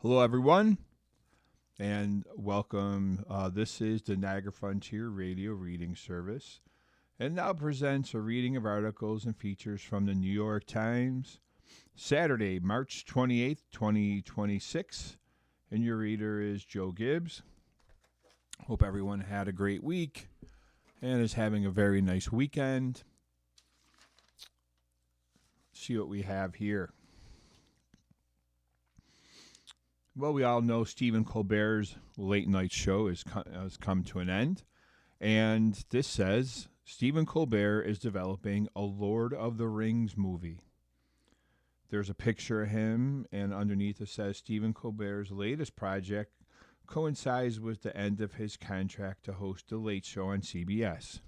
Hello, everyone, and welcome. This is the Niagara Frontier Radio Reading Service, and now presents a reading of articles and features from the New York Times, Saturday, March 28th, 2026. And your reader is Joe Gibbs. Hope everyone had a great week and is having a very nice weekend. See what we have here. Well, we all know Stephen Colbert's late night show has come to an end. And this says Stephen Colbert is developing a Lord of the Rings movie. There's a picture of him, and underneath it says Stephen Colbert's latest project coincides with the end of his contract to host The Late Show on CBS.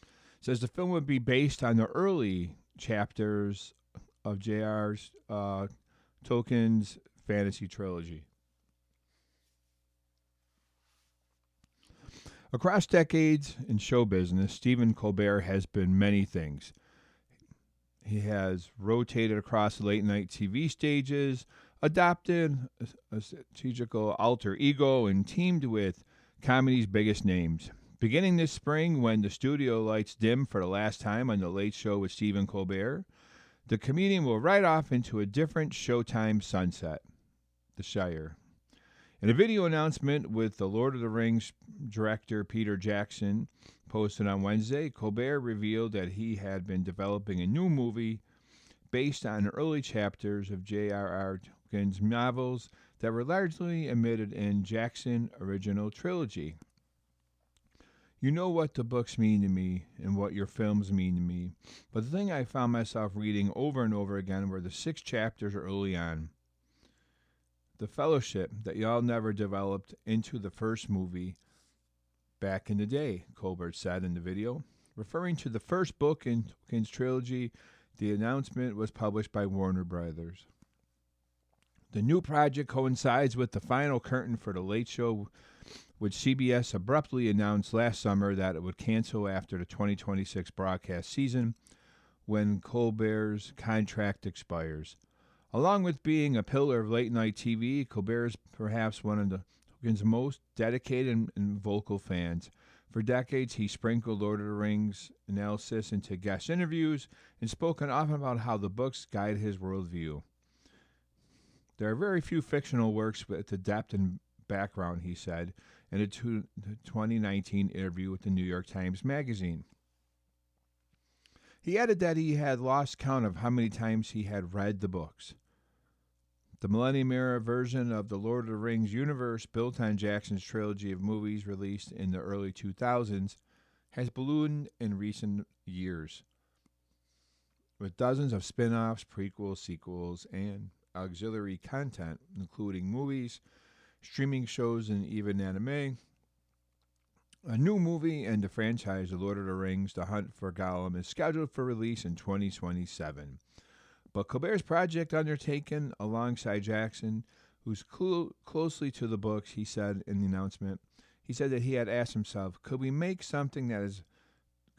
It says the film would be based on the early chapters of J.R. Tolkien's fantasy trilogy. Across decades in show business, Stephen Colbert has been many things. He has rotated across late night TV stages, adopted a strategical alter ego, and teamed with comedy's biggest names. Beginning this spring, when the studio lights dim for the last time on The Late Show with Stephen Colbert, the comedian will ride off into a different Showtime sunset, The Shire. In a video announcement with the Lord of the Rings director Peter Jackson posted on Wednesday, Colbert revealed that he had been developing a new movie based on early chapters of J.R.R. Tolkien's novels that were largely omitted in Jackson's original trilogy. You know what the books mean to me and what your films mean to me, but the thing I found myself reading over and over again were the 6 chapters early on. The fellowship that y'all never developed into the first movie back in the day, Colbert said in the video. Referring to the first book in Tolkien's trilogy, the announcement was published by Warner Brothers. The new project coincides with the final curtain for The Late Show, which CBS abruptly announced last summer that it would cancel after the 2026 broadcast season when Colbert's contract expires. Along with being a pillar of late-night TV, Colbert is perhaps one of the Tolkien's most dedicated and vocal fans. For decades, he sprinkled Lord of the Rings analysis into guest interviews and spoken often about how the books guide his worldview. There are very few fictional works with the depth and background, he said, in a 2019 interview with the New York Times Magazine. He added that he had lost count of how many times he had read the books. The Millennium Era version of the Lord of the Rings universe, built on Jackson's trilogy of movies released in the early 2000s, has ballooned in recent years, with dozens of spin-offs, prequels, sequels, and auxiliary content, including movies, streaming shows, and even anime. A new movie in the franchise, The Lord of the Rings, The Hunt for Gollum, is scheduled for release in 2027. But Colbert's project, undertaken alongside Jackson, who's closely to the books, he said in the announcement, he said that he had asked himself, could we make something that is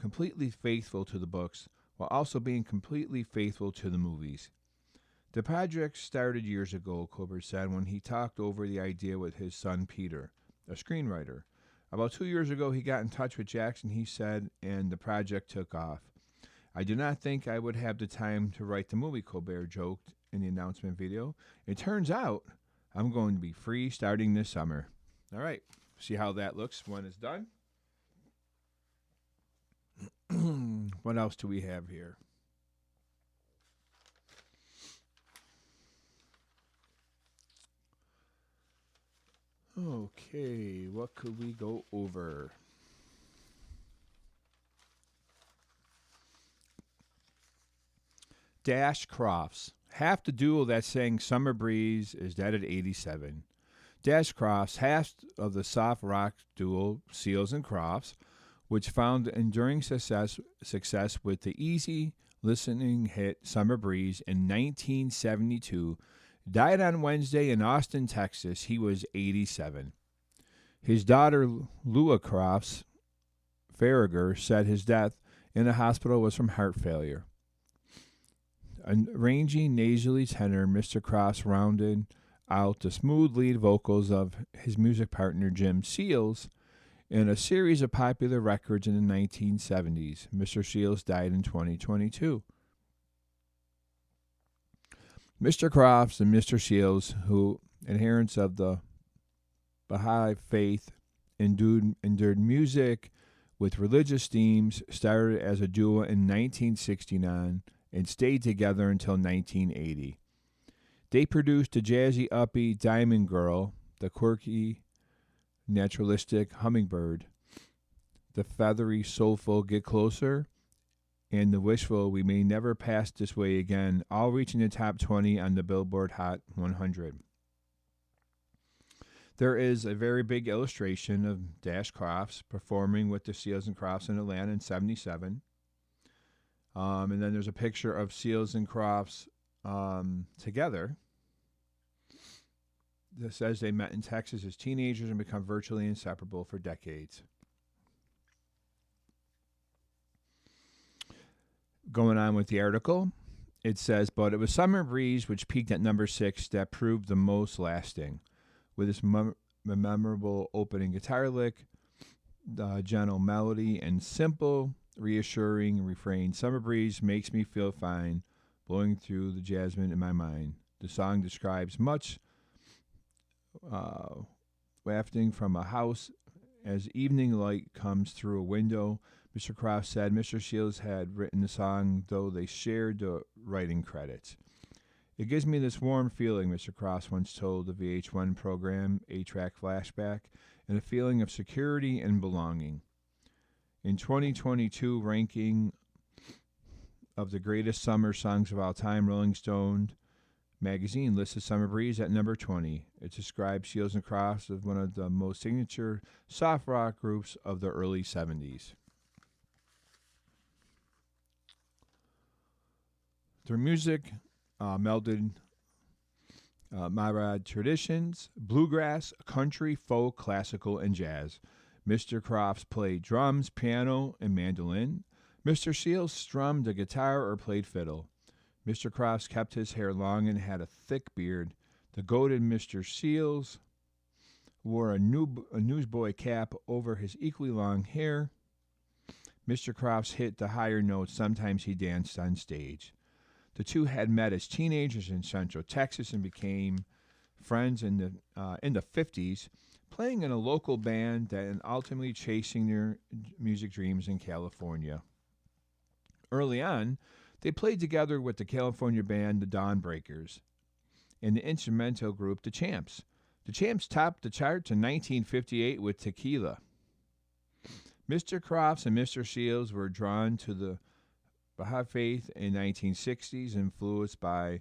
completely faithful to the books while also being completely faithful to the movies? The project started years ago, Colbert said, when he talked over the idea with his son Peter, a screenwriter. About 2 years ago, he got in touch with Jackson, he said, and the project took off. I did not think I would have the time to write the movie, Colbert joked in the announcement video. It turns out I'm going to be free starting this summer. All right, see how that looks when it's done. What else do we have here? Okay, what could we go over? Dash Crofts. Half the duo that sang Summer Breeze is dead at 87. Dash Crofts, half of the soft rock duo Seals and Crofts, which found enduring success with the easy listening hit Summer Breeze in 1972, died on Wednesday in Austin, Texas. He was 87. His daughter, Lua Crofts Farragher, said his death in the hospital was from heart failure. A rangy, nasally tenor, Mr. Crofts rounded out the smooth lead vocals of his music partner Jim Seals in a series of popular records in the 1970s. Mr. Seals died in 2022. Mr. Crofts and Mr. Seals, who adherents of the Baha'i faith, endured music with religious themes, started as a duo in 1969 and stayed together until 1980. They produced the jazzy, upbeat Diamond Girl, the quirky, naturalistic Hummingbird, the feathery, soulful Get Closer, and the wishful We May Never Pass This Way Again, all reaching the top 20 on the Billboard Hot 100. There is a very big illustration of Dash Crofts performing with the Seals and Crofts in Atlanta in 77. And then there's a picture of Seals and Crofts together. That says they met in Texas as teenagers and become virtually inseparable for decades. Going on with the article, it says, but it was Summer Breeze, which peaked at number 6, that proved the most lasting. With its memorable opening guitar lick, the gentle melody, and simple, reassuring refrain, Summer Breeze makes me feel fine, blowing through the jasmine in my mind. The song describes much wafting from a house as evening light comes through a window. Mr. Crofts said Mr. Seals had written the song, though they shared the writing credits. It gives me this warm feeling, Mr. Crofts once told the VH1 program, A-Track Flashback, and a feeling of security and belonging. In 2022 ranking of the greatest summer songs of all time, Rolling Stone magazine listed Summer Breeze at number 20. It describes Seals and Crofts as one of the most signature soft rock groups of the early 70s. Their music melded Maraud traditions, bluegrass, country, folk, classical, and jazz. Mr. Crofts played drums, piano, and mandolin. Mr. Seals strummed the guitar or played fiddle. Mr. Crofts kept his hair long and had a thick beard. The goated Mr. Seals wore a newsboy cap over his equally long hair. Mr. Crofts hit the higher notes. Sometimes he danced on stage. The two had met as teenagers in Central Texas and became friends in the 50s, playing in a local band and ultimately chasing their music dreams in California. Early on, they played together with the California band the Dawnbreakers and the instrumental group The Champs. The Champs topped the charts in 1958 with Tequila. Mr. Crofts and Mr. Seals were drawn to the Baha'i faith in 1960s, influenced by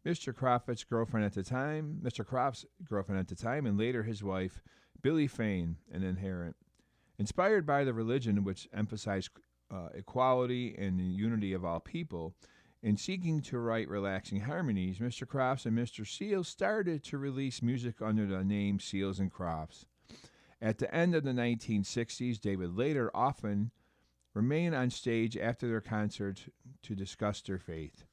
Mr. Crofts' girlfriend at the time, and later his wife, Billie Fane, an adherent. Inspired by the religion which emphasized equality and the unity of all people, in seeking to write relaxing harmonies, Mr. Crofts and Mr. Seals started to release music under the name Seals and Crofts. At the end of the 1960s, they would later often remain on stage after their concerts to discuss their faith.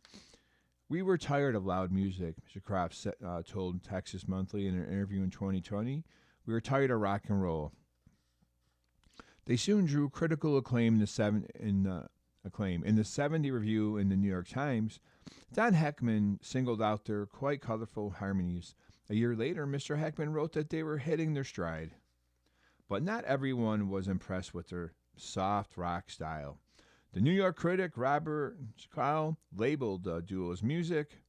We were tired of loud music, Mr. Crofts told Texas Monthly in an interview in 2020. We were tired of rock and roll. They soon drew critical acclaim in the 70 review in the New York Times. Don Heckman singled out their quite colorful harmonies. A year later, Mr. Heckman wrote that they were hitting their stride. But not everyone was impressed with their soft rock style. The New York critic Robert Schall labeled the duo's music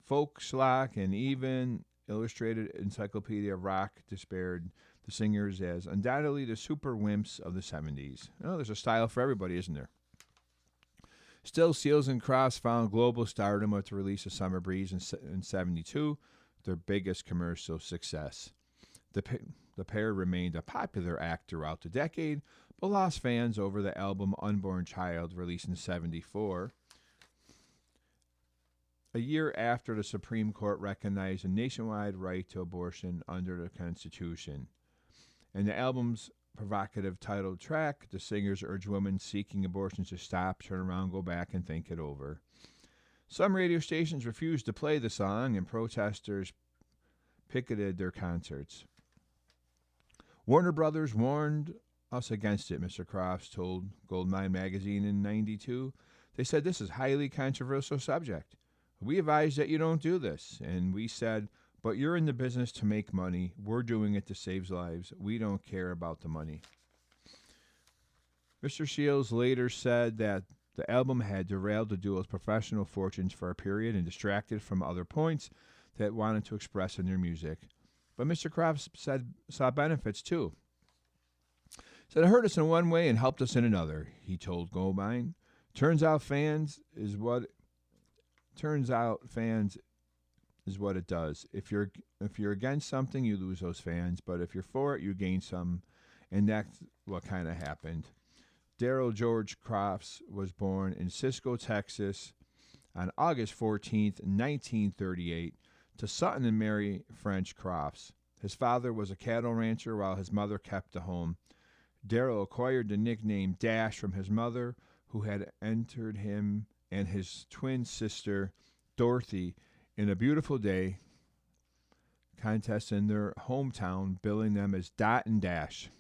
folk, schlock, and even Illustrated Encyclopedia of Rock despaired the singers as undoubtedly the super wimps of the 70s. Oh, there's a style for everybody, isn't there? Still, Seals and Crofts found global stardom with the release of Summer Breeze in 72, their biggest commercial success. The pair remained a popular act throughout the decade, but lost fans over the album Unborn Child, released in 74, a year after the Supreme Court recognized a nationwide right to abortion under the Constitution. In the album's provocative title track, the singers urge women seeking abortions to stop, turn around, go back, and think it over. Some radio stations refused to play the song, and protesters picketed their concerts. Warner Brothers warned us against it, Mr. Crofts told Goldmine magazine in '92. They said this is a highly controversial subject. We advise that you don't do this. And we said, but you're in the business to make money. We're doing it to save lives. We don't care about the money. Mr. Shields later said that the album had derailed the duo's professional fortunes for a period and distracted from other points that wanted to express in their music. But Mr. Crofts saw benefits too. Said it hurt us in one way and helped us in another, he told Goldmine. Turns out fans is what it does. If you're against something, you lose those fans, but if you're for it, you gain some, and that's what kind of happened. Daryl George Crofts was born in Cisco, Texas on August 14th, 1938, to Sutton and Mary French Crofts. His father was a cattle rancher while his mother kept the home. Daryl acquired the nickname Dash from his mother, who had entered him and his twin sister, Dorothy, in a beautiful day contest in their hometown, billing them as Dot and Dash.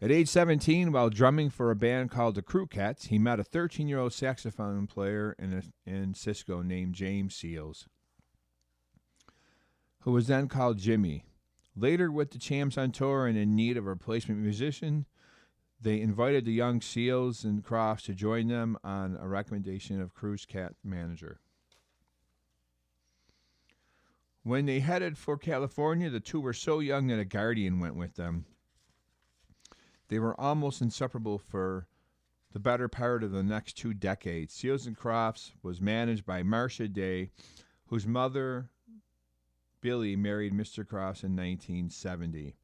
At age 17, while drumming for a band called the Crew Cats, he met a 13-year-old saxophone player in Cisco named James Seals, who was then called Jimmy. Later, with the Champs on tour and in need of a replacement musician, they invited the young Seals and Crofts to join them on a recommendation of Crew's Cat manager. When they headed for California, the two were so young that a guardian went with them. They were almost inseparable for the better part of the next 2 decades. Seals and Crofts was managed by Marcia Day, whose mother, Billy, married Mr. Crofts in 1970.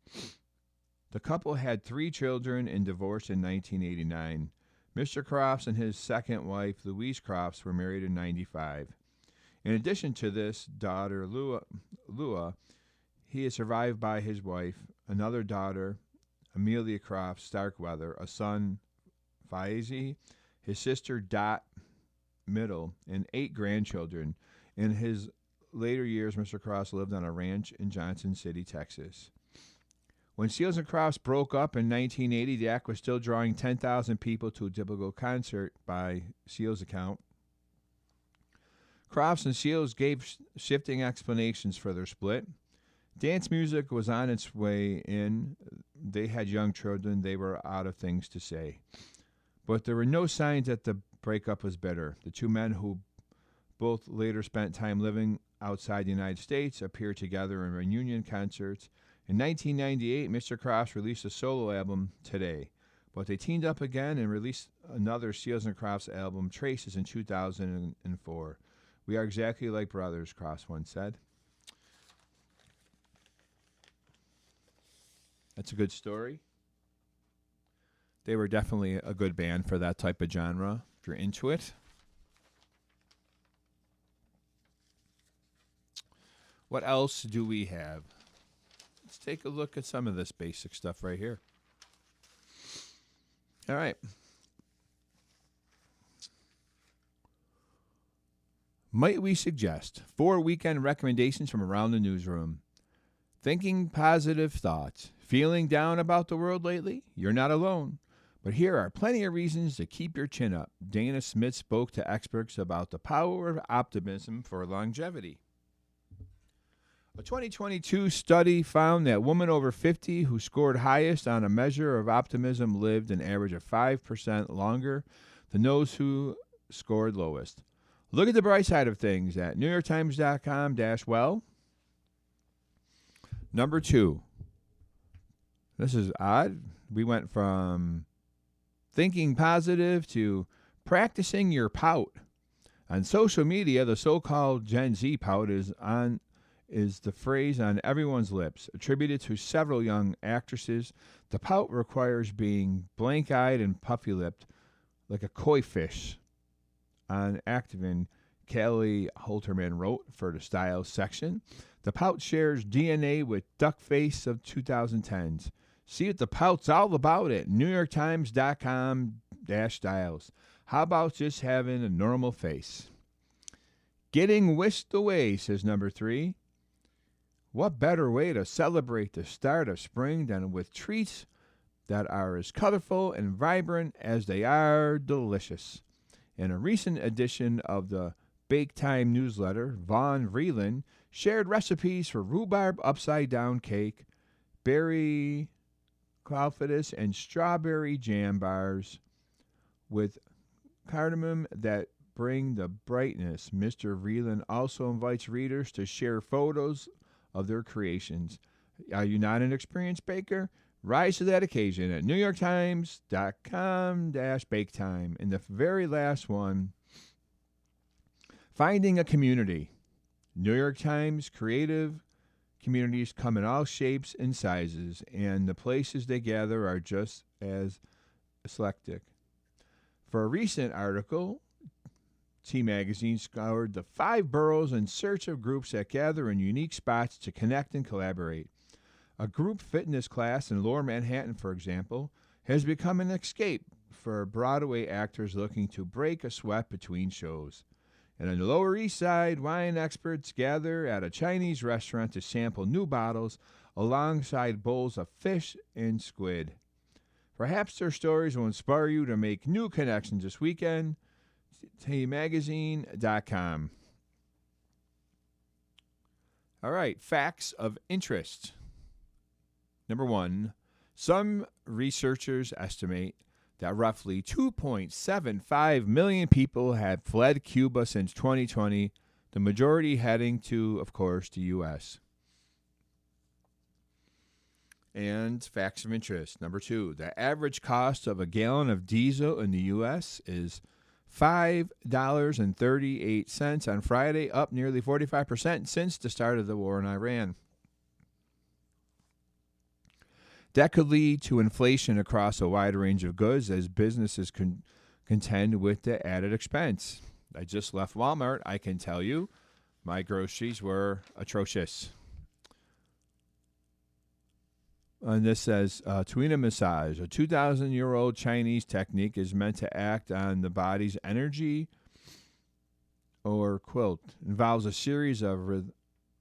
The couple had 3 children and divorced in 1989. Mr. Crofts and his second wife, Louise Crofts, were married in 1995. In addition to this daughter, Lua, he is survived by his wife, another daughter, Amelia Crofts Starkweather, a son, Faizi, his sister, Dot Middle, and 8 grandchildren. In his later years, Mr. Crofts lived on a ranch in Johnson City, Texas. When Seals and Crofts broke up in 1980, the act was still drawing 10,000 people to a typical concert by Seals' account. Crofts and Seals gave shifting explanations for their split. Dance music was on its way in. They had young children. They were out of things to say. But there were no signs that the breakup was bitter. The 2 men, who both later spent time living outside the United States, appeared together in reunion concerts. In 1998, Mr. Crofts released a solo album, Today. But they teamed up again and released another Seals and Crofts album, Traces, in 2004. We are exactly like brothers, Crofts once said. That's a good story. They were definitely a good band for that type of genre, if you're into it. What else do we have? Let's take a look at some of this basic stuff right here. All right. Might we suggest 4 weekend recommendations from around the newsroom? Thinking positive thoughts. Feeling down about the world lately? You're not alone. But here are plenty of reasons to keep your chin up. Dana Smith spoke to experts about the power of optimism for longevity. A 2022 study found that women over 50 who scored highest on a measure of optimism lived an average of 5% longer than those who scored lowest. Look at the bright side of things at NewYorkTimes.com-well. Number 2. This is odd. We went from thinking positive to practicing your pout. On social media, the so-called Gen Z pout is the phrase on everyone's lips, attributed to several young actresses. The pout requires being blank-eyed and puffy-lipped like a koi fish. On Activin, Kelly Holterman wrote for the Style section, the pout shares DNA with Duckface of 2010s. See what the pout's all about at NewYorkTimes.com-styles. How about just having a normal face? Getting whisked away, says number 3. What better way to celebrate the start of spring than with treats that are as colorful and vibrant as they are delicious? In a recent edition of the Bake Time newsletter, Vaughn Vreeland shared recipes for rhubarb upside-down cake, berry cloudfetus, and strawberry jam bars with cardamom that bring the brightness. Mr. Vreeland also invites readers to share photos of their creations. Are you not an experienced baker? Rise to that occasion at NewYorkTimes.com/BakeTime. And the very last one, finding a community. New York Times creative communities come in all shapes and sizes, and the places they gather are just as eclectic. For a recent article, T Magazine scoured the 5 boroughs in search of groups that gather in unique spots to connect and collaborate. A group fitness class in Lower Manhattan, for example, has become an escape for Broadway actors looking to break a sweat between shows. And on the Lower East Side, wine experts gather at a Chinese restaurant to sample new bottles alongside bowls of fish and squid. Perhaps their stories will inspire you to make new connections this weekend. TMagazine.com. All right, facts of interest. Number 1, some researchers estimate that roughly 2.75 million people have fled Cuba since 2020, the majority heading to, of course, the U.S. And facts of interest. Number 2, the average cost of a gallon of diesel in the U.S. is $5.38 on Friday, up nearly 45% since the start of the war in Iran. That could lead to inflation across a wide range of goods as businesses contend with the added expense. I just left Walmart. I can tell you my groceries were atrocious. And this says, Tuina massage, a 2,000-year-old Chinese technique, is meant to act on the body's energy or quilt. It involves a series of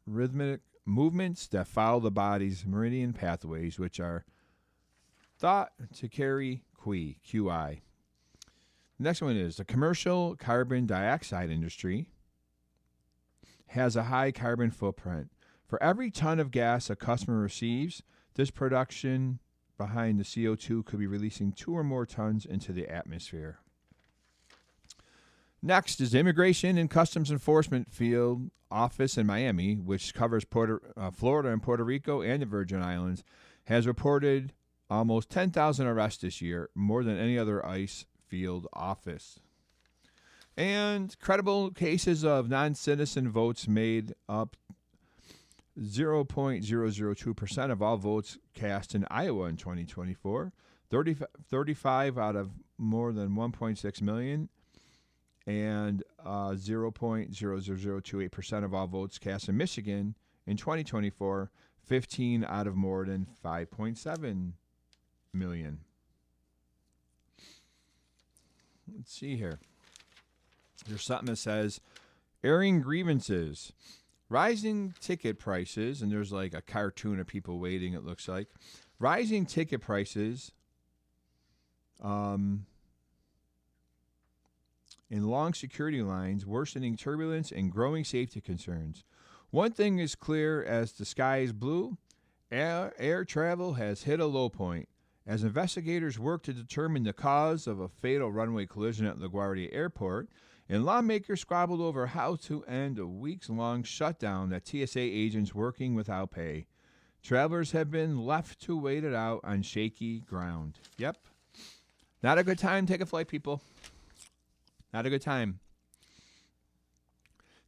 rhythmic movements that follow the body's meridian pathways, which are thought to carry QI. The next one is the commercial carbon dioxide industry has a high carbon footprint. For every ton of gas a customer receives, this production behind the CO2 could be releasing 2 or more tons into the atmosphere. Next is the Immigration and Customs Enforcement Field Office in Miami, which covers Florida and Puerto Rico and the Virgin Islands, has reported almost 10,000 arrests this year, more than any other ICE field office. And credible cases of non-citizen votes made up 0.002% of all votes cast in Iowa in 2024, 35 out of more than 1.6 million, and 0.00028% of all votes cast in Michigan in 2024, 15 out of more than 5.7 million. Let's see here. There's something that says, airing grievances. Rising ticket prices, and there's like a cartoon of people waiting, it looks like. Rising ticket prices in long security lines, worsening turbulence, and growing safety concerns. One thing is clear as the sky is blue, air travel has hit a low point. As investigators work to determine the cause of a fatal runway collision at LaGuardia Airport, and lawmakers squabbled over how to end a weeks-long shutdown that TSA agents working without pay. Travelers have been left to wait it out on shaky ground. Yep. Not a good time to take a flight, people. Not a good time.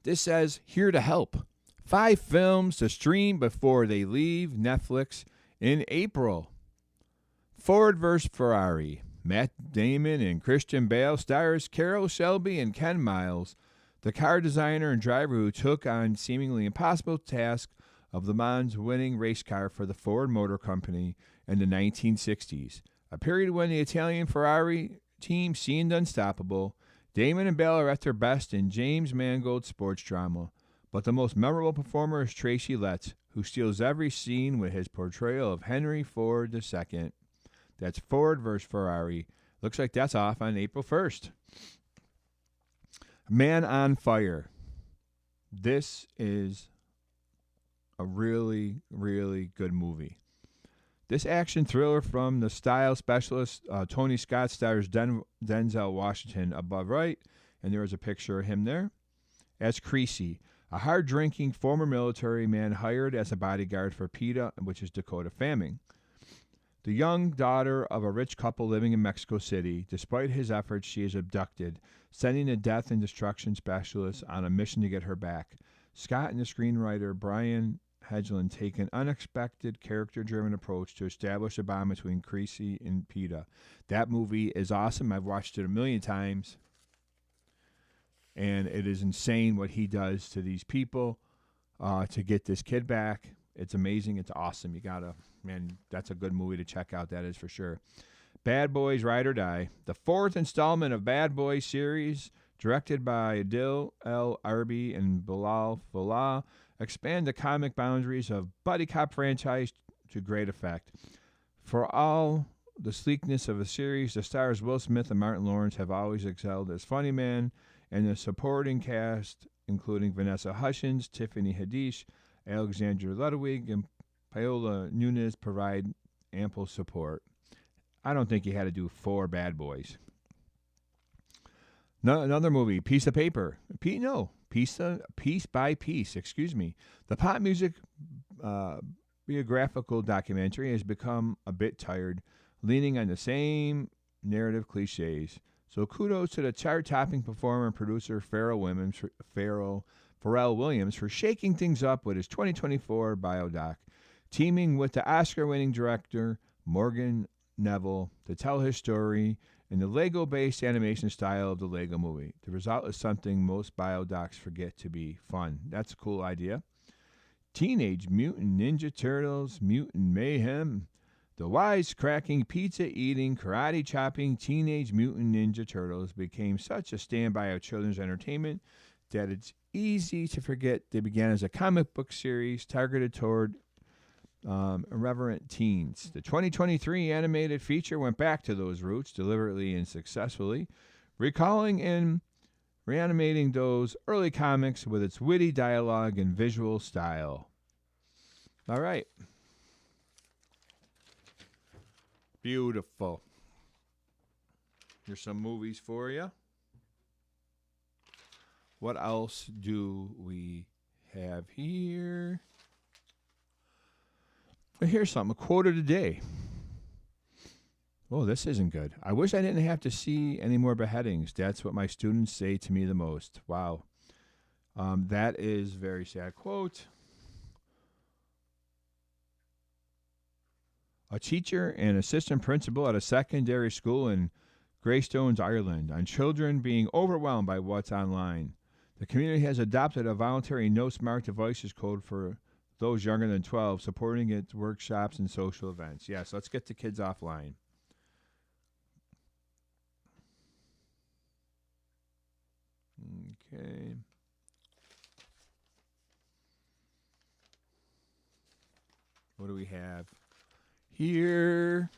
This says, here to help. 5 films to stream before they leave Netflix in April. Ford vs. Ferrari. Matt Damon and Christian Bale stars Carroll Shelby and Ken Miles, the car designer and driver who took on seemingly impossible task of Le Mans winning race car for the Ford Motor Company in the 1960s, a period when the Italian Ferrari team seemed unstoppable. Damon and Bale are at their best in James Mangold's sports drama, but the most memorable performer is Tracy Letts, who steals every scene with his portrayal of Henry Ford II. That's Ford versus Ferrari. Looks like that's off on April 1st. Man on Fire. This is a really, really good movie. This action thriller from the style specialist Tony Scott stars Denzel Washington above right, and there is a picture of him there, as Creasy, a hard-drinking former military man hired as a bodyguard for PETA, which is Dakota Fanning, the young daughter of a rich couple living in Mexico City. Despite his efforts, she is abducted, sending a death and destruction specialist on a mission to get her back. Scott and the screenwriter Brian Hedlund take an unexpected, character-driven approach to establish a bond between Creasy and PETA. That movie is awesome. I've watched it a million times, and it is insane what he does to these people to get this kid back. It's amazing. It's awesome. That's a good movie to check out. That is for sure. Bad Boys Ride or Die, the fourth installment of Bad Boys series, directed by Adil El Arbi and Bilal Fallah, expand the comic boundaries of buddy cop franchise to great effect. For all the sleekness of the series, the stars Will Smith and Martin Lawrence have always excelled as funny men, and the supporting cast, including Vanessa Hudgens, Tiffany Haddish, Alexandra Ludwig, and Paola Nunez, provide ample support. I don't think you had to do 4 Bad Boys. Another movie, Piece of Paper. Piece by Piece, excuse me. The pop music biographical documentary has become a bit tired, leaning on the same narrative cliches. So kudos to the chart-topping performer and producer Pharrell Williams for shaking things up with his 2024 biodoc, teaming with the Oscar-winning director Morgan Neville to tell his story in the Lego-based animation style of the Lego movie. The result is something most biodocs forget to be fun. That's a cool idea. Teenage Mutant Ninja Turtles, Mutant Mayhem. The wisecracking, pizza-eating, karate-chopping Teenage Mutant Ninja Turtles became such a standby of children's entertainment that it's easy to forget they began as a comic book series targeted toward irreverent teens. The 2023 animated feature went back to those roots deliberately and successfully, recalling and reanimating those early comics with its witty dialogue and visual style. All right. Beautiful. Here's some movies for you. What else do we have here? Well, here's something. A quote of the day. Oh, this isn't good. I wish I didn't have to see any more beheadings. That's what my students say to me the most. Wow. That is a very sad quote. A teacher and assistant principal at a secondary school in Greystones, Ireland, on children being overwhelmed by what's online. The community has adopted a voluntary No Smart Devices code for those younger than 12, supporting its workshops and social events. Yes, let's get the kids offline. Okay. What do we have here?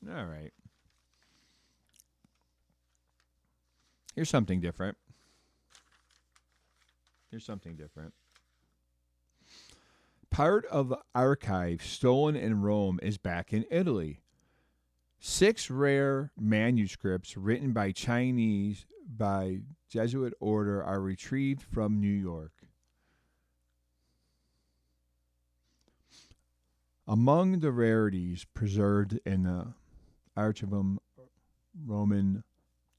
All right. Here's something different. Part of the archive stolen in Rome is back in Italy. 6 rare manuscripts written by Chinese by Jesuit order are retrieved from New York. Among the rarities preserved in the Archivum Roman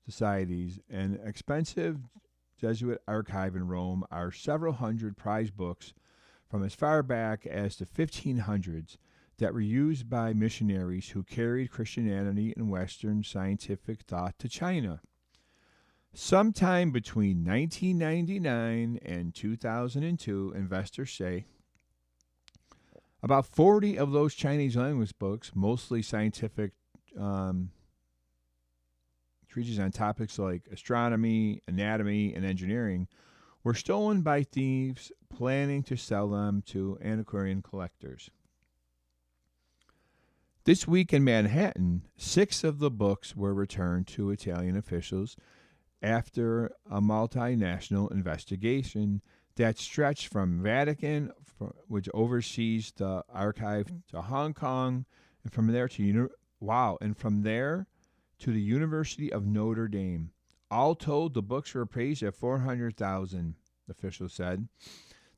Societies, an expensive Jesuit archive in Rome, are several hundred prize books from as far back as the 1500s that were used by missionaries who carried Christianity and Western scientific thought to China. Sometime between 1999 and 2002, investors say, About 40 of those Chinese language books, mostly scientific treatises on topics like astronomy, anatomy, and engineering, were stolen by thieves planning to sell them to antiquarian collectors. This week in Manhattan, 6 of the books were returned to Italian officials after a multinational investigation that stretched from Vatican, which oversees the archive, to Hong Kong, and from there to the University of Notre Dame. All told, the books were appraised at $400,000, officials said.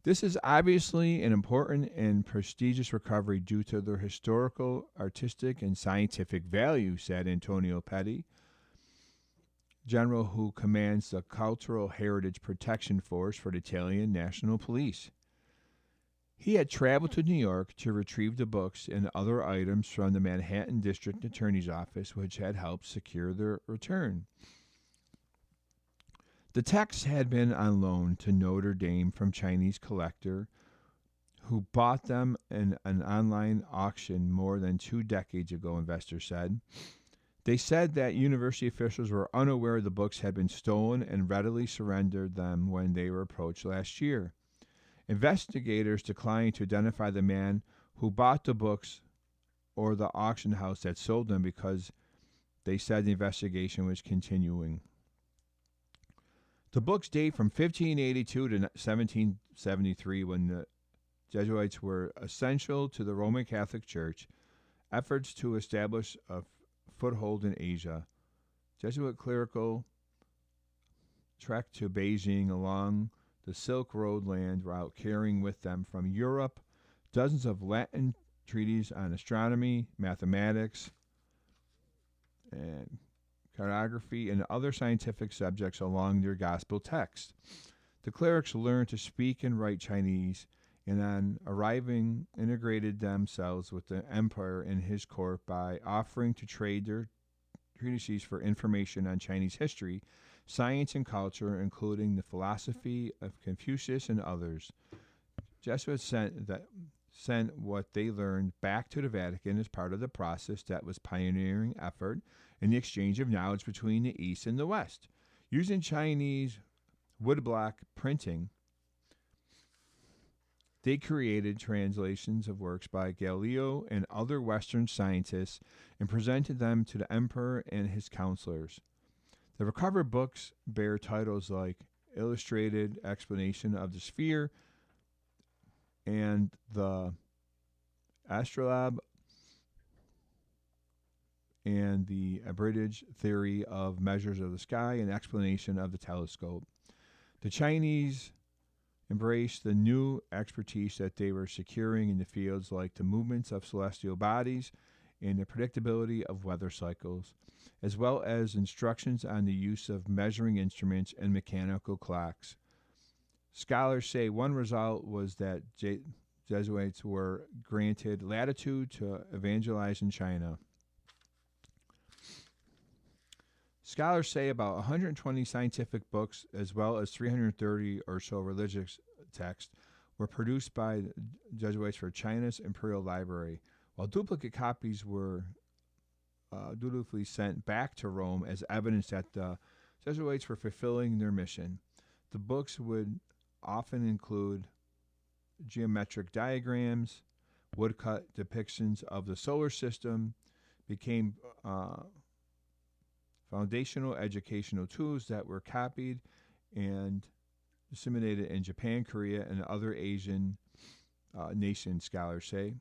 This is obviously an important and prestigious recovery due to their historical, artistic, and scientific value, said Antonio Petty, general who commands the Cultural Heritage Protection Force for the Italian National Police. He had traveled to New York to retrieve the books and other items from the Manhattan District Attorney's Office, which had helped secure their return. The texts had been on loan to Notre Dame from Chinese collector who bought them in an online auction more than 2 decades ago, investors said. They said that university officials were unaware the books had been stolen and readily surrendered them when they were approached last year. Investigators declined to identify the man who bought the books or the auction house that sold them because they said the investigation was continuing. The books date from 1582 to 1773, when the Jesuits were essential to the Roman Catholic Church efforts to establish a foothold in Asia. Jesuit clerical trekked to Beijing along the Silk Road land route, carrying with them from Europe dozens of Latin treatises on astronomy, mathematics, and cartography, and other scientific subjects along their gospel text. The clerics learned to speak and write Chinese, and on arriving, integrated themselves with the emperor and his court by offering to trade their treatises for information on Chinese history, science, and culture, including the philosophy of Confucius and others. Jesuits sent what they learned back to the Vatican as part of the process that was pioneering effort in the exchange of knowledge between the East and the West. Using Chinese woodblock printing, they created translations of works by Galileo and other Western scientists and presented them to the emperor and his counselors. The recovered books bear titles like Illustrated Explanation of the Sphere and the Astrolabe and the Abridged Theory of Measures of the Sky and Explanation of the Telescope. The Chinese embraced the new expertise that they were securing in the fields like the movements of celestial bodies and the predictability of weather cycles, as well as instructions on the use of measuring instruments and mechanical clocks. Scholars say one result was that Jesuits were granted latitude to evangelize in China. Scholars say about 120 scientific books, as well as 330 or so religious texts, were produced by the Jesuits for China's Imperial Library, while duplicate copies were dutifully sent back to Rome as evidence that the Jesuits were fulfilling their mission. The books would often include geometric diagrams, woodcut depictions of the solar system, became foundational educational tools that were copied and disseminated in Japan, Korea, and other Asian nations, scholars say.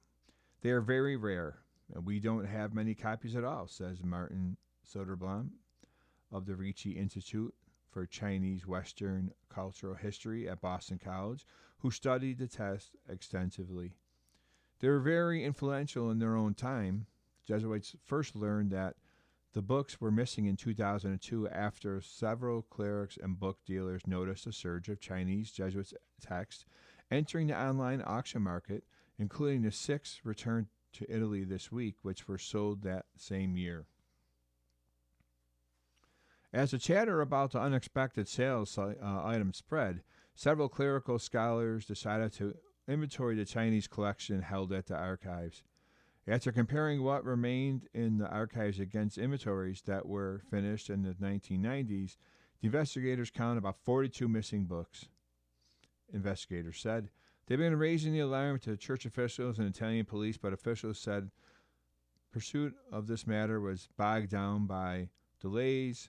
They are very rare, and we don't have many copies at all, says Martin Soderblom of the Ricci Institute for Chinese Western Cultural History at Boston College, who studied the text extensively. They were very influential in their own time. Jesuits first learned that the books were missing in 2002 after several clerics and book dealers noticed a surge of Chinese Jesuit texts entering the online auction market, including the 6 returned to Italy this week, which were sold that same year. As the chatter about the unexpected sales item spread, several clerical scholars decided to inventory the Chinese collection held at the archives. After comparing what remained in the archives against inventories that were finished in the 1990s, the investigators counted about 42 missing books. Investigators said they've been raising the alarm to church officials and Italian police, but officials said pursuit of this matter was bogged down by delays,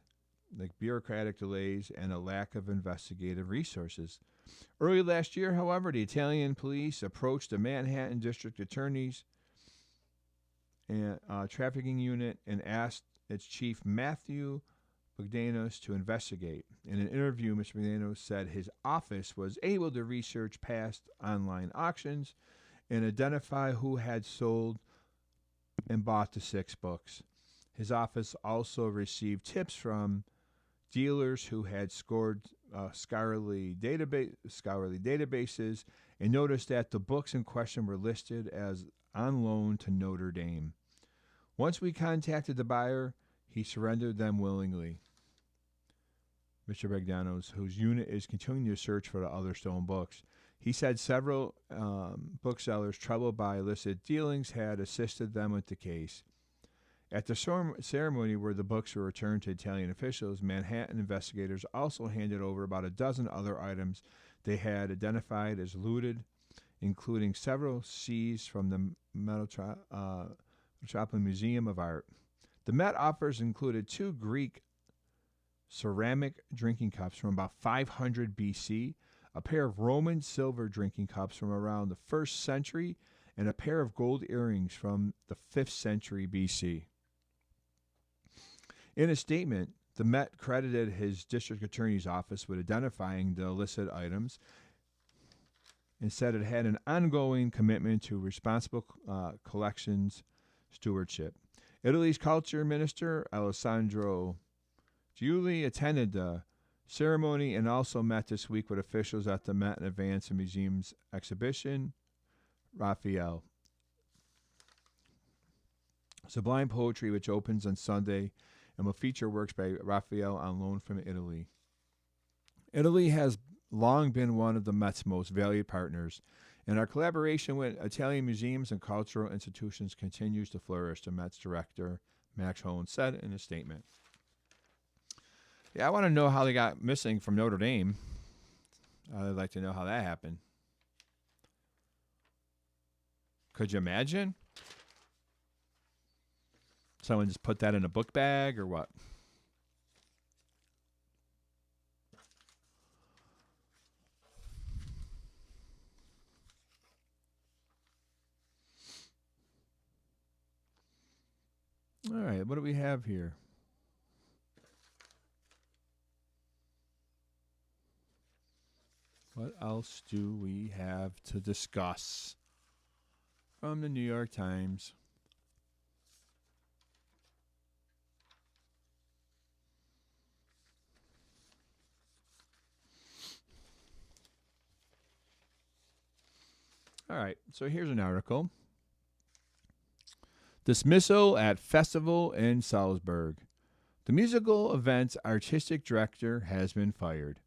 like bureaucratic delays, and a lack of investigative resources. Early last year, however, the Italian police approached the Manhattan District Attorney's and trafficking unit and asked its chief Matthew Bogdanos to investigate. In an interview, Mr. Bogdanos said his office was able to research past online auctions and identify who had sold and bought the 6 books. His office also received tips from dealers who had scored scholarly databases and noticed that the books in question were listed as on loan to Notre Dame. Once we contacted the buyer, he surrendered them willingly. Mr. Bogdanos, whose unit is continuing to search for the other stolen books. He said several booksellers troubled by illicit dealings had assisted them with the case. At the ceremony where the books were returned to Italian officials, Manhattan investigators also handed over about a dozen other items they had identified as looted, including several seized from the Metropolitan Museum of Art. The Met offers included 2 Greek ceramic drinking cups from about 500 BC, a pair of Roman silver drinking cups from around the 1st century, and a pair of gold earrings from the 5th century BC. In a statement, the Met credited his district attorney's office with identifying the illicit items and said it had an ongoing commitment to responsible collections stewardship. Italy's culture minister, Alessandro Giuli, attended the ceremony and also met this week with officials at the Met and Advance Museum's exhibition, Raphael. Sublime Poetry, which opens on Sunday and will feature works by Raphael on loan from Italy. Italy has long been one of the Met's most valued partners, and our collaboration with Italian museums and cultural institutions continues to flourish, the Met's director, Max Hohn, said in a statement. Yeah, I want to know how they got missing from Notre Dame. I'd like to know how that happened. Could you imagine? Someone just put that in a book bag or what? All right, what do we have here? What else do we have to discuss from the New York Times? All right, so here's an article. Dismissal at Festival in Salzburg. The musical event's artistic director has been fired.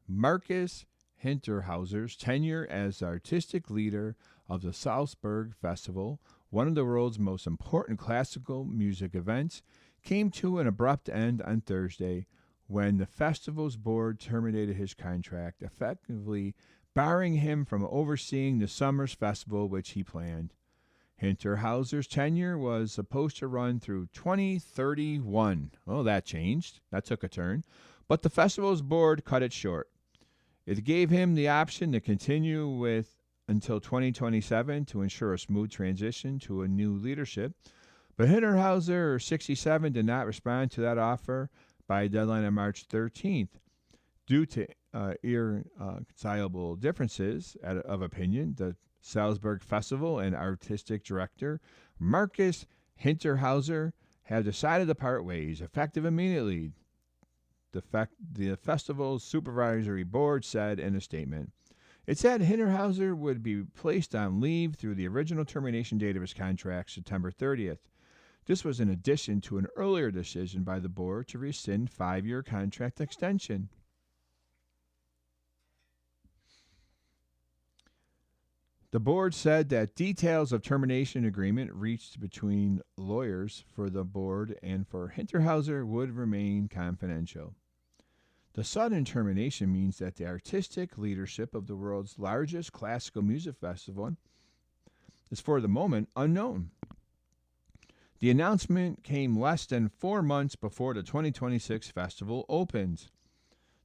Marcus Hinterhauser's tenure as artistic leader of the Salzburg Festival, one of the world's most important classical music events, came to an abrupt end on Thursday when the festival's board terminated his contract, effectively barring him from overseeing the summer's festival which he planned. Hinterhauser's tenure was supposed to run through 2031. Well, that changed. That took a turn. But the festival's board cut it short. It gave him the option to continue with until 2027 to ensure a smooth transition to a new leadership. But Hinterhauser, 67, did not respond to that offer by a deadline on March 13th. Due to irreconcilable differences of opinion, the Salzburg Festival and artistic director Marcus Hinterhauser have decided to part ways, effective immediately. The festival's supervisory board said in a statement. It said Hinterhauser would be placed on leave through the original termination date of his contract, September 30th. This was in addition to an earlier decision by the board to rescind 5-year contract extension. The board said that details of termination agreement reached between lawyers for the board and for Hinterhauser would remain confidential. The sudden termination means that the artistic leadership of the world's largest classical music festival is for the moment unknown. The announcement came less than 4 months before the 2026 festival opens.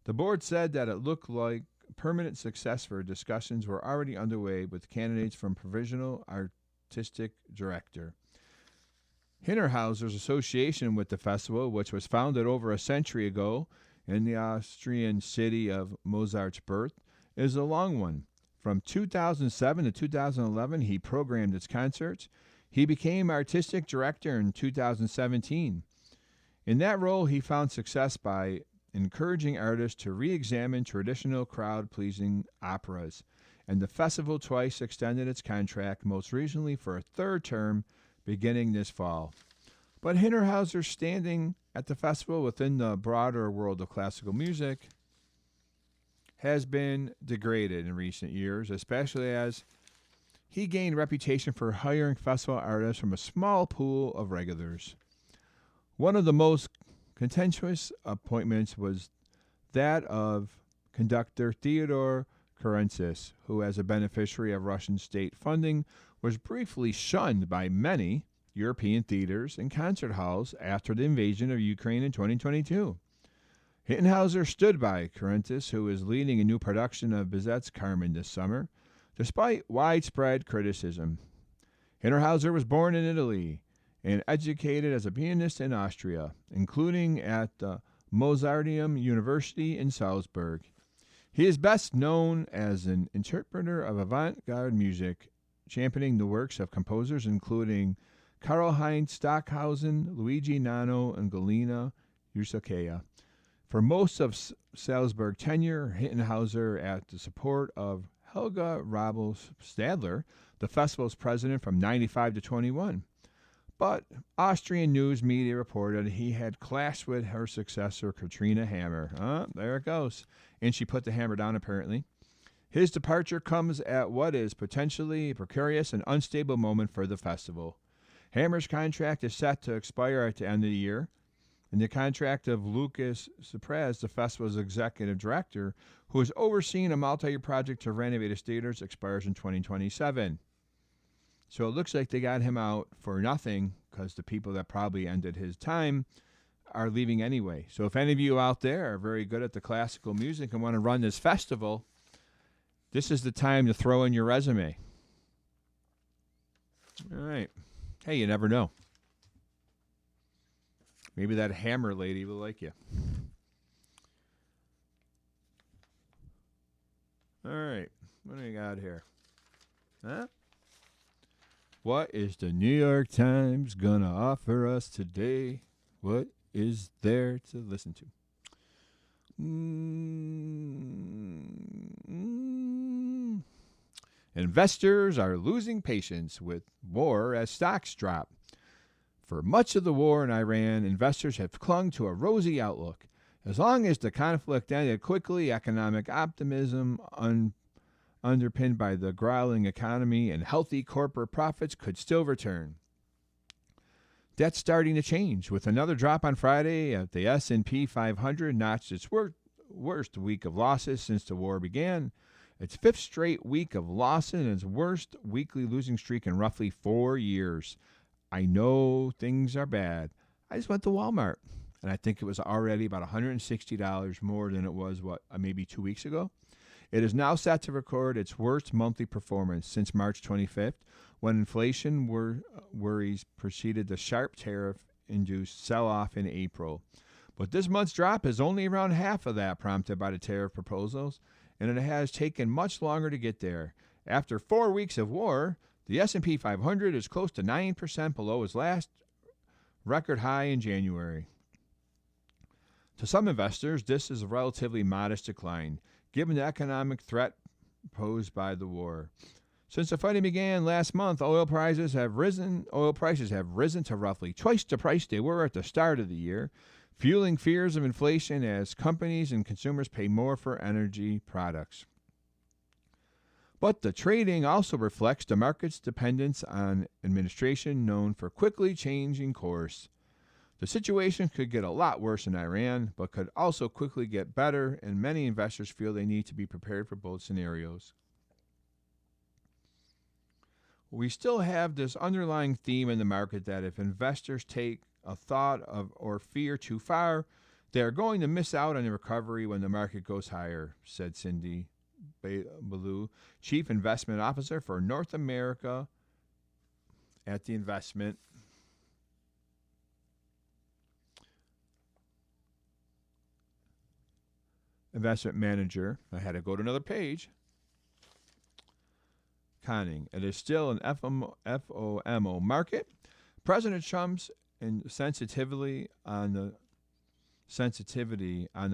The board said that it looked like permanent success for discussions were already underway with candidates from provisional artistic director. Hinterhauser's association with the festival, which was founded over a century ago in the Austrian city of Mozart's birth, is a long one. From 2007 to 2011, he programmed its concerts. He became artistic director in 2017. In that role, he found success by encouraging artists to re-examine traditional crowd-pleasing operas, and the festival twice extended its contract, most recently for a third term beginning this fall. But Hinterhauser's standing at the festival within the broader world of classical music has been degraded in recent years, especially as he gained reputation for hiring festival artists from a small pool of regulars. One of the most contentious appointments was that of conductor Theodore Kurentzis, who, as a beneficiary of Russian state funding, was briefly shunned by many European theaters and concert halls after the invasion of Ukraine in 2022. Hinterhauser stood by Kurentzis, who is leading a new production of Bizet's Carmen this summer, despite widespread criticism. Hinterhauser was born in Italy and educated as a pianist in Austria, including at the Mozarteum University in Salzburg. He is best known as an interpreter of avant-garde music, championing the works of composers including Karl-Heinz Stockhausen, Luigi Nano, and Galina Yusakaya. For most of Salzburg tenure, Hinterhauser, at the support of Helga Rabel-Stadler, the festival's president from 95 to 21. But Austrian news media reported he had clashed with her successor, Katrina Hammer. There it goes. And she put the hammer down, apparently. His departure comes at what is potentially a precarious and unstable moment for the festival. Hammer's contract is set to expire at the end of the year, and the contract of Lucas Supraz, the festival's executive director, who is overseeing a multi-year project to renovate its theaters, expires in 2027. So it looks like they got him out for nothing because the people that probably ended his time are leaving anyway. So if any of you out there are very good at the classical music and want to run this festival, this is the time to throw in your resume. All right. Hey, you never know. Maybe that hammer lady will like you. All right. What do we got here? Huh? What is the New York Times going to offer us today? What is there to listen to? Investors are losing patience with war as stocks drop. For much of the war in Iran, investors have clung to a rosy outlook. As long as the conflict ended quickly, economic optimism underpinned by the growling economy and healthy corporate profits could still return. That's starting to change, with another drop on Friday at the S&P 500 notched its worst week of losses since the war began. Its fifth straight week of losses and its worst weekly losing streak in roughly 4 years. I know things are bad. I just went to Walmart, and I think it was already about $160 more than it was, maybe 2 weeks ago. It is now set to record its worst monthly performance since March 25th, when inflation worries preceded the sharp tariff-induced sell-off in April. But this month's drop is only around half of that prompted by the tariff proposals, and it has taken much longer to get there. After 4 weeks of war, the S&P 500 is close to 9% below its last record high in January. To some investors, this is a relatively modest decline, given the economic threat posed by the war. Since the fighting began last month, oil prices have risen to roughly twice the price they were at the start of the year, fueling fears of inflation as companies and consumers pay more for energy products. But the trading also reflects the market's dependence on administration known for quickly changing course. The situation could get a lot worse in Iran, but could also quickly get better, and many investors feel they need to be prepared for both scenarios. We still have this underlying theme in the market that if investors take a thought of or fear too far, they are going to miss out on the recovery when the market goes higher, said Cindy Ballou, Chief Investment Officer for North America at the Investment Manager. I had to go to another page. Conning. It is still an FOMO market. President Trump's sensitivity on the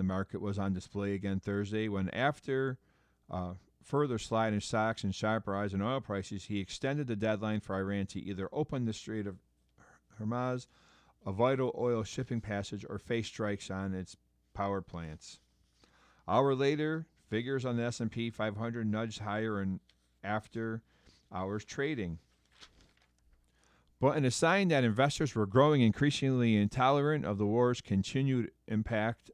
market was on display again Thursday when, after further slide in stocks and sharp rise in oil prices, he extended the deadline for Iran to either open the Strait of Hormuz, a vital oil shipping passage, or face strikes on its power plants. Hour later, figures on the S&P 500 nudged higher in after hours trading. But in a sign that investors were growing increasingly intolerant of the war's continued impact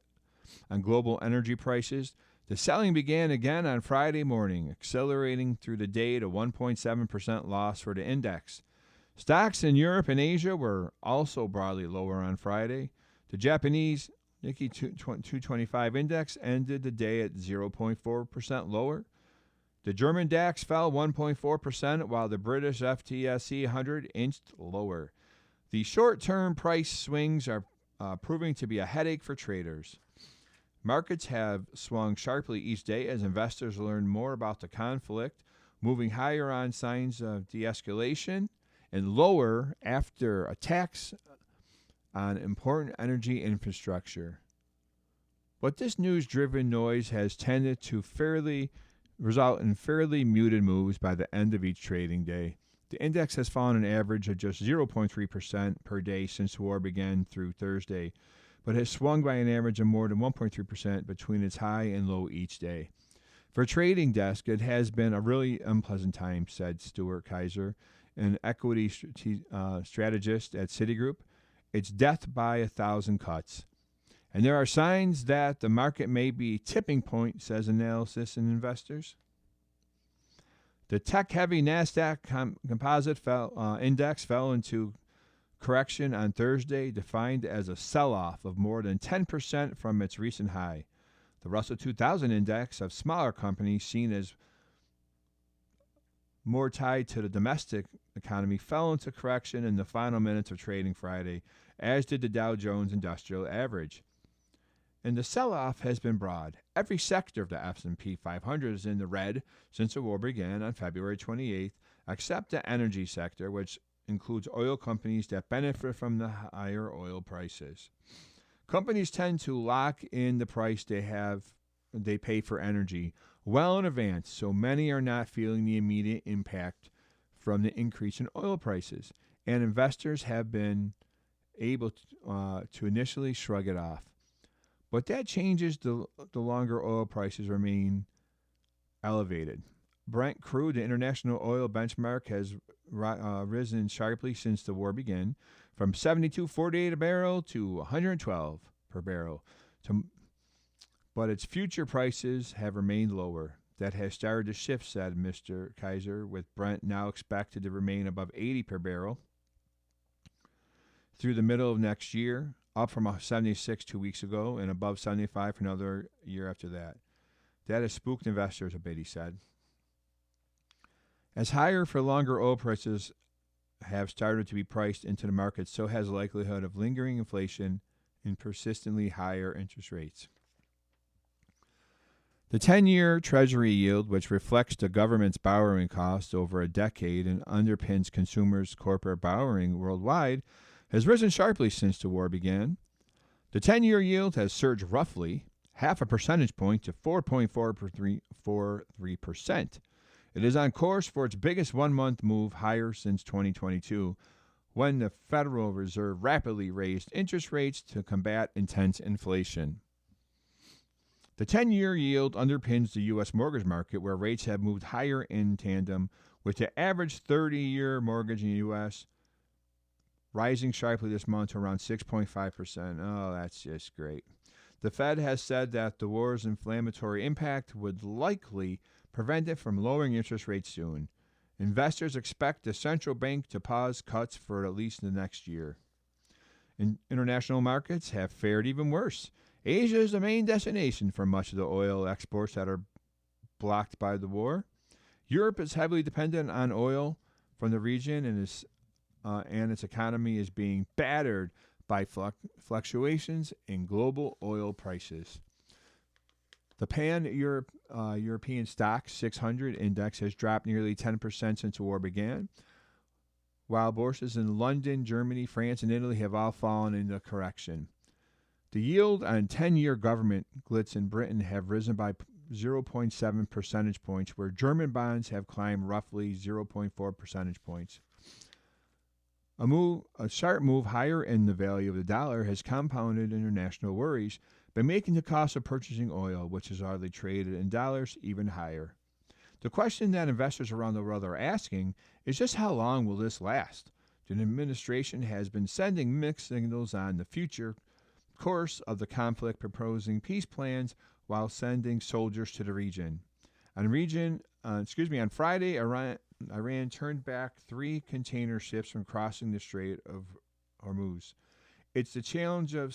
on global energy prices, the selling began again on Friday morning, accelerating through the day to 1.7% loss for the index. Stocks in Europe and Asia were also broadly lower on Friday. The Japanese Nikkei 225 index ended the day at 0.4% lower. The German DAX fell 1.4%, while the British FTSE 100 inched lower. The short-term price swings are proving to be a headache for traders. Markets have swung sharply each day as investors learn more about the conflict, moving higher on signs of de-escalation and lower after attacks on important energy infrastructure. But this news-driven noise has tended to result in fairly muted moves by the end of each trading day. The index has fallen an average of just 0.3% per day since the war began through Thursday, but has swung by an average of more than 1.3% between its high and low each day. For trading desk, it has been a really unpleasant time, said Stuart Kaiser, an equity strategist at Citigroup. It's death by 1,000 cuts. And there are signs that the market may be tipping point, says analysis and investors. The tech-heavy NASDAQ composite index fell into correction on Thursday, defined as a sell-off of more than 10% from its recent high. The Russell 2000 index of smaller companies, seen as more tied to the domestic economy, fell into correction in the final minutes of trading Friday, as did the Dow Jones Industrial Average. And the sell-off has been broad. Every sector of the S&P 500 is in the red since the war began on February 28th, except the energy sector, which includes oil companies that benefit from the higher oil prices. Companies tend to lock in the price they pay for energy well in advance, so many are not feeling the immediate impact from the increase in oil prices, and investors have been able to initially shrug it off. But that changes the longer oil prices remain elevated. Brent crude, the international oil benchmark, has risen sharply since the war began, from $72.48 a barrel to $112 per barrel. But its future prices have remained lower. That has started to shift, said Mr. Kaiser, with Brent now expected to remain above $80 per barrel through the middle of next year, up from 76 2 weeks ago, and above 75 for another year after that. That has spooked investors a bit, he said. As higher for longer oil prices have started to be priced into the market, so has the likelihood of lingering inflation and persistently higher interest rates. The 10-year Treasury yield, which reflects the government's borrowing costs over a decade and underpins consumers' corporate borrowing worldwide, has risen sharply since the war began. The 10-year yield has surged roughly half a percentage point to 4.43%. It is on course for its biggest one-month move higher since 2022, when the Federal Reserve rapidly raised interest rates to combat intense inflation. The 10-year yield underpins the U.S. mortgage market, where rates have moved higher in tandem with the average 30-year mortgage in the U.S. rising sharply this month to around 6.5%. Oh, that's just great. The Fed has said that the war's inflammatory impact would likely prevent it from lowering interest rates soon. Investors expect the central bank to pause cuts for at least the next year. International markets have fared even worse. Asia is the main destination for much of the oil exports that are blocked by the war. Europe is heavily dependent on oil from the region, and its economy is being battered by fluctuations in global oil prices. The European Stock 600 index has dropped nearly 10% since the war began, while bourses in London, Germany, France, and Italy have all fallen into correction. The yield on 10-year government gilts in Britain have risen by 0.7 percentage points, where German bonds have climbed roughly 0.4 percentage points. A sharp move higher in the value of the dollar has compounded international worries by making the cost of purchasing oil, which is hardly traded in dollars, even higher. The question that investors around the world are asking is just how long will this last? The administration has been sending mixed signals on the future course of the conflict, proposing peace plans while sending soldiers to the region. On Friday, Iran turned back 3 container ships from crossing the Strait of Hormuz. It's the challenge of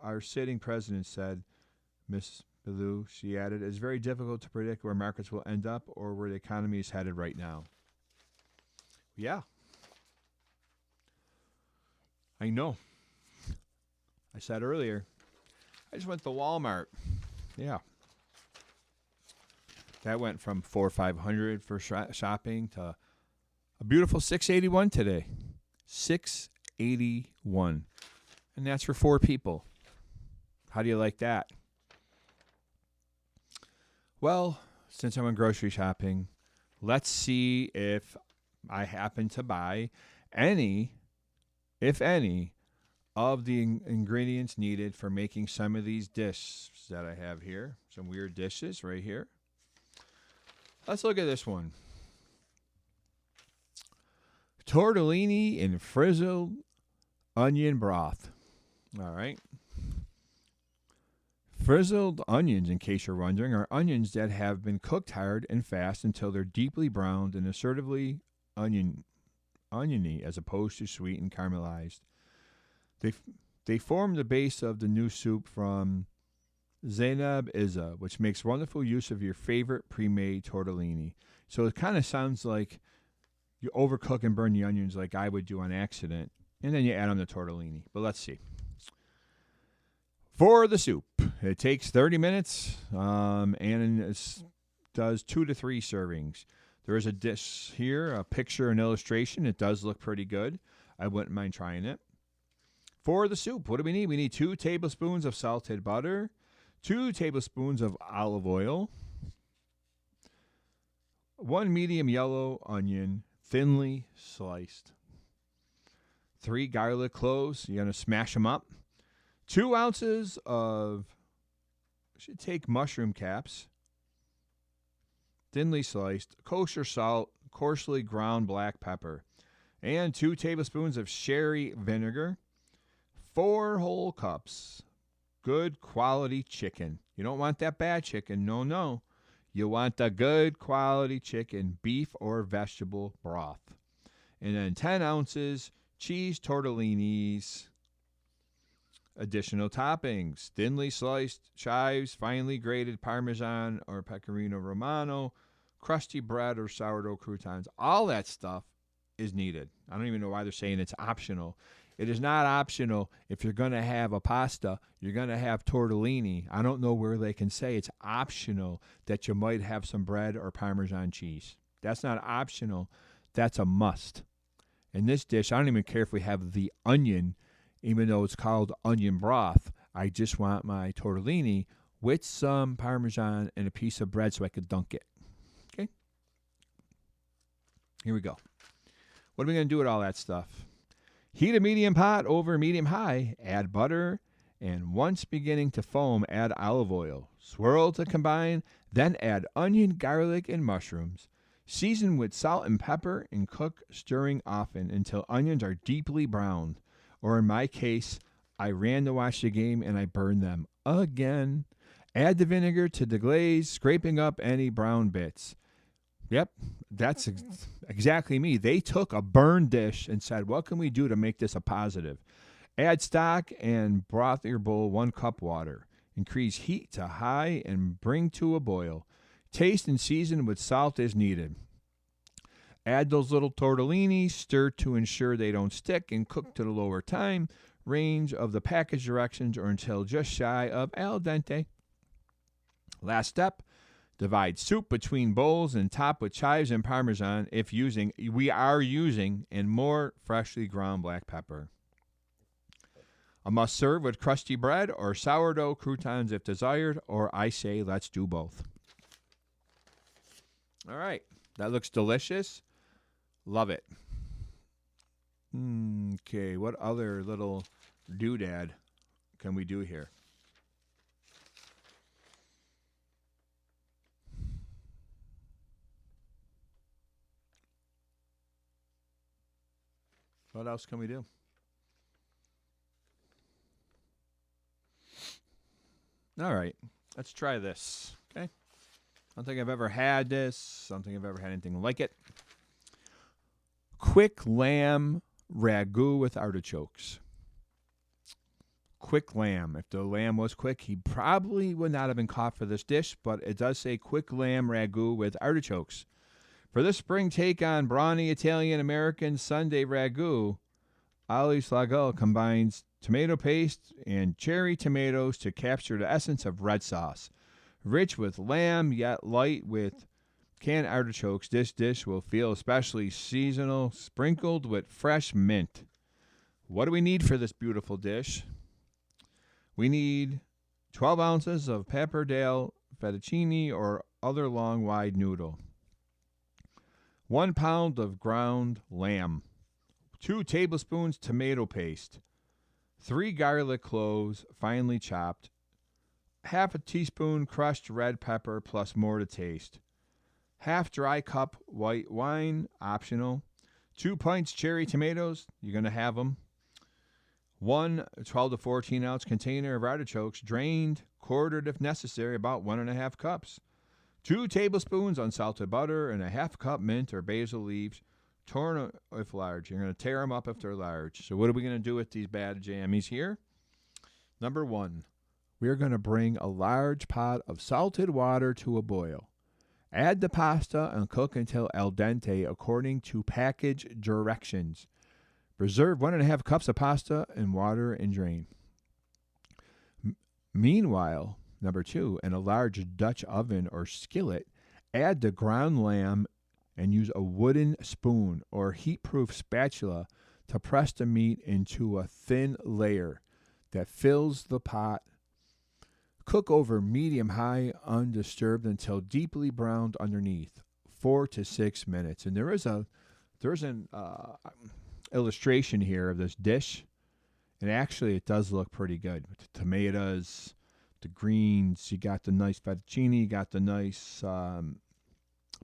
our sitting president, said Ms. Bellew. She added, it's very difficult to predict where markets will end up or where the economy is headed right now. Yeah. I know. I said earlier, I just went to Walmart. Yeah. That went from $400 or $500 for shopping to a beautiful $681 today. $681. And that's for 4 people. How do you like that? Well, since I went grocery shopping, let's see if I happen to buy any, if any, of the ingredients needed for making some of these dishes that I have here. Some weird dishes right here. Let's look at this one. Tortellini in frizzled onion broth. All right. Frizzled onions, in case you're wondering, are onions that have been cooked hard and fast until they're deeply browned and assertively oniony as opposed to sweet and caramelized. They form the base of the new soup from Zainab Izza, which makes wonderful use of your favorite pre-made tortellini. So it kind of sounds like you overcook and burn the onions like I would do on accident, and then you add on the tortellini. But let's see. For the soup, it takes 30 minutes, and it does 2 to 3 servings. There is a dish here, a picture and illustration. It does look pretty good. I wouldn't mind trying it. For the soup, what do we need? We need 2 tablespoons of salted butter, 2 tablespoons of olive oil, 1 medium yellow onion, thinly sliced, 3 garlic cloves. You're going to smash them up. 2 ounces of, should take mushroom caps, thinly sliced, kosher salt, coarsely ground black pepper, and 2 tablespoons of sherry vinegar, 4 whole cups good quality chicken. You don't want that bad chicken. No. You want the good quality chicken, beef or vegetable broth. And then 10 ounces cheese tortellinis. Additional toppings: thinly sliced chives, finely grated Parmesan or Pecorino Romano, crusty bread or sourdough croutons. All that stuff is needed. I don't even know why they're saying it's optional. It is not optional. If you're going to have a pasta, you're going to have tortellini. I don't know where they can say it's optional that you might have some bread or Parmesan cheese. That's not optional. That's a must. In this dish, I don't even care if we have the onion, even though it's called onion broth. I just want my tortellini with some Parmesan and a piece of bread so I could dunk it. Okay? Here we go. What are we going to do with all that stuff? Heat a medium pot over medium high. Add butter And once beginning to foam, add olive oil. Swirl to combine, then add onion, garlic, and mushrooms. Season with salt and pepper and cook, stirring often until onions are deeply browned. Or in my case, I ran to watch the game and I burned them again. Add the vinegar to the glaze, scraping up any brown bits. Yep, that's exactly me. They took a burned dish and said, what can we do to make this a positive? Add stock and broth your bowl 1 cup water. Increase heat to high and bring to a boil. Taste and season with salt as needed. Add those little tortellini, stir to ensure they don't stick, and cook to the lower time range of the package directions or until just shy of al dente. Last step, divide soup between bowls and top with chives and parmesan if we are using, and more freshly ground black pepper. A must serve with crusty bread or sourdough croutons if desired, or I say let's do both. All right, that looks delicious. Love it. Okay, what other little doodad can we do here? What else can we do? All right, let's try this. Okay. I don't think I've ever had this. I don't think I've ever had anything like it. Quick lamb ragu with artichokes. Quick lamb. If the lamb was quick, he probably would not have been caught for this dish, but it does say quick lamb ragu with artichokes. For this spring take on brawny Italian-American Sunday ragu, Ali Slagel combines tomato paste and cherry tomatoes to capture the essence of red sauce. Rich with lamb, yet light with canned artichokes, this dish will feel especially seasonal, sprinkled with fresh mint. What do we need for this beautiful dish? We need 12 ounces of pappardelle fettuccine or other long, wide noodle. 1 pound of ground lamb. 2 tablespoons tomato paste. 3 garlic cloves, finely chopped. Half a teaspoon crushed red pepper plus more to taste. Half dry cup white wine, optional. 2 pints cherry tomatoes, you're going to have them. 1 12 to 14 ounce container of artichokes, drained, quartered if necessary, about 1.5 cups. 2 tablespoons unsalted butter and a half cup mint or basil leaves, torn if large. You're going to tear them up if they're large. So what are we going to do with these bad jammies here? Number 1, we're going to bring a large pot of salted water to a boil. Add the pasta and cook until al dente according to package directions. Reserve 1.5 cups of pasta in water and drain. Meanwhile, number 2, in a large Dutch oven or skillet, add the ground lamb and use a wooden spoon or heat-proof spatula to press the meat into a thin layer that fills the pot. Cook over medium-high undisturbed until deeply browned underneath, 4 to 6 minutes. And there's an illustration here of this dish, and actually it does look pretty good. With the tomatoes, the greens, you got the nice fettuccine, you got the nice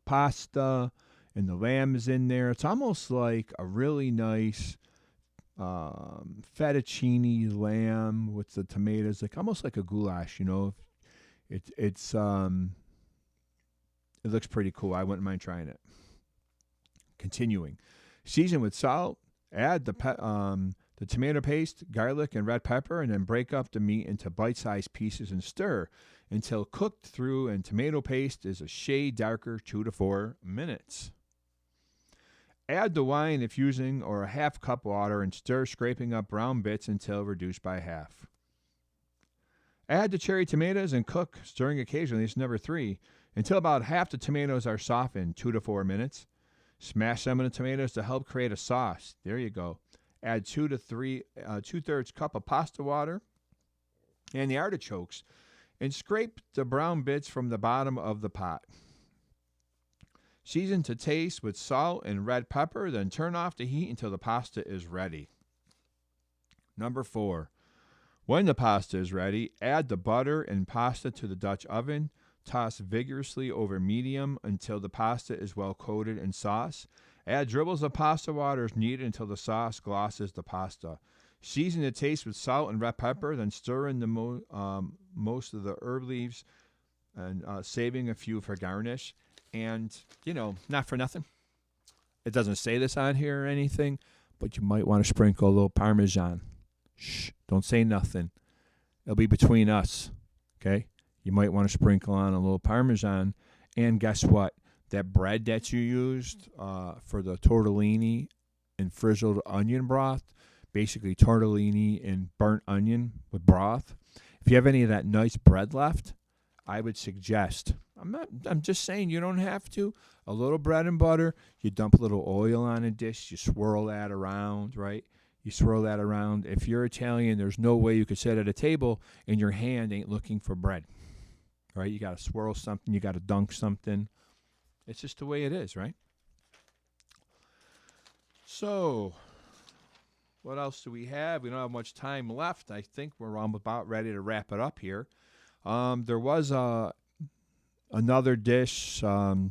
pasta, and the lamb is in there. It's almost like a really nice fettuccine lamb with the tomatoes, like almost like a goulash, you know. It looks pretty cool. I wouldn't mind trying it. Continuing, season with salt. Add the tomato paste, garlic, and red pepper, and then break up the meat into bite-sized pieces and stir until cooked through and tomato paste is a shade darker, 2 to 4 minutes. Add the wine if using, or a half cup water, and stir, scraping up brown bits until reduced by half. Add the cherry tomatoes and cook, stirring occasionally, it's number 3, until about half the tomatoes are softened, 2 to 4 minutes. Smash some of the tomatoes to help create a sauce. There you go. Add 2 to 2/3 cup of pasta water and the artichokes, and scrape the brown bits from the bottom of the pot. Season to taste with salt and red pepper, then turn off the heat until the pasta is ready. Number 4, When the pasta is ready, add the butter and pasta to the Dutch oven. Toss vigorously over medium until the pasta is well coated in sauce. Add dribbles of pasta water as needed until the sauce glosses the pasta. Season to taste with salt and red pepper, then stir in the most of the herb leaves and saving a few for garnish. And, not for nothing. It doesn't say this on here or anything, but you might want to sprinkle a little Parmesan. Shh, don't say nothing. It'll be between us, okay? You might want to sprinkle on a little Parmesan. And guess what? That bread that you used for the tortellini and frizzled onion broth, basically tortellini and burnt onion with broth. If you have any of that nice bread left, I would suggest, I'm just saying you don't have to, a little bread and butter, you dump a little oil on a dish, you swirl that around, right? You swirl that around. If you're Italian, there's no way you could sit at a table and your hand ain't looking for bread, right? You got to swirl something, you got to dunk something. It's just the way it is, right? So, what else do we have? We don't have much time left. I think we're about ready to wrap it up here. There was another dish, one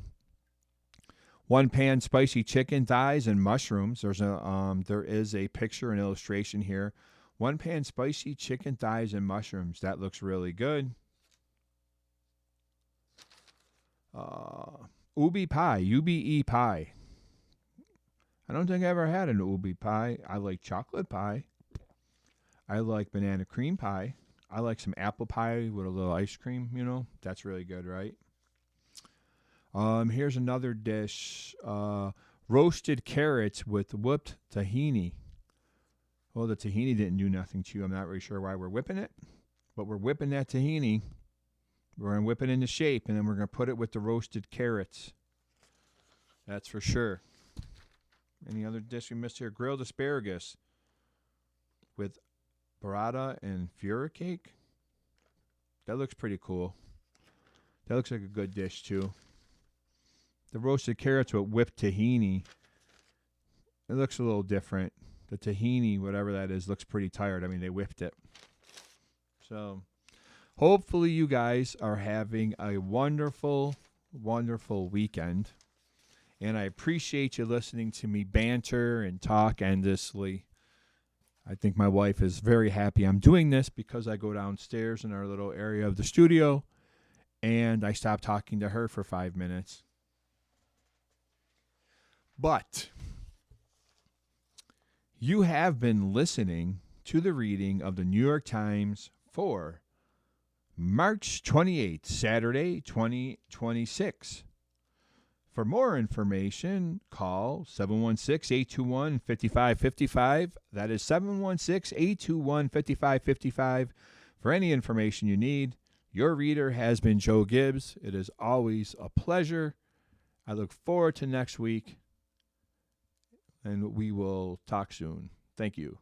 pan spicy chicken thighs and mushrooms. There is a picture and illustration here. One pan spicy chicken thighs and mushrooms. That looks really good. Ubi pie, UBE pie. I don't think I ever had an ubi pie. I like chocolate pie. I like banana cream pie. I like some apple pie with a little ice cream, That's really good, right? Here's another dish. Roasted carrots with whipped tahini. Well, the tahini didn't do nothing to you. I'm not really sure why we're whipping it. But we're whipping that tahini. We're going to whip it into shape, and then we're going to put it with the roasted carrots. That's for sure. Any other dish we missed here? Grilled asparagus with burrata and fura cake. That looks pretty cool. That looks like a good dish, too. The roasted carrots with whipped tahini. It looks a little different. The tahini, whatever that is, looks pretty tired. I mean, they whipped it. So, hopefully you guys are having a wonderful, wonderful weekend. And I appreciate you listening to me banter and talk endlessly. I think my wife is very happy I'm doing this because I go downstairs in our little area of the studio and I stop talking to her for 5 minutes. But you have been listening to the reading of the New York Times for March 28th, Saturday, 2026. For more information, call 716-821-5555. That is 716-821-5555 for any information you need. Your reader has been Joe Gibbs. It is always a pleasure. I look forward to next week, and we will talk soon. Thank you.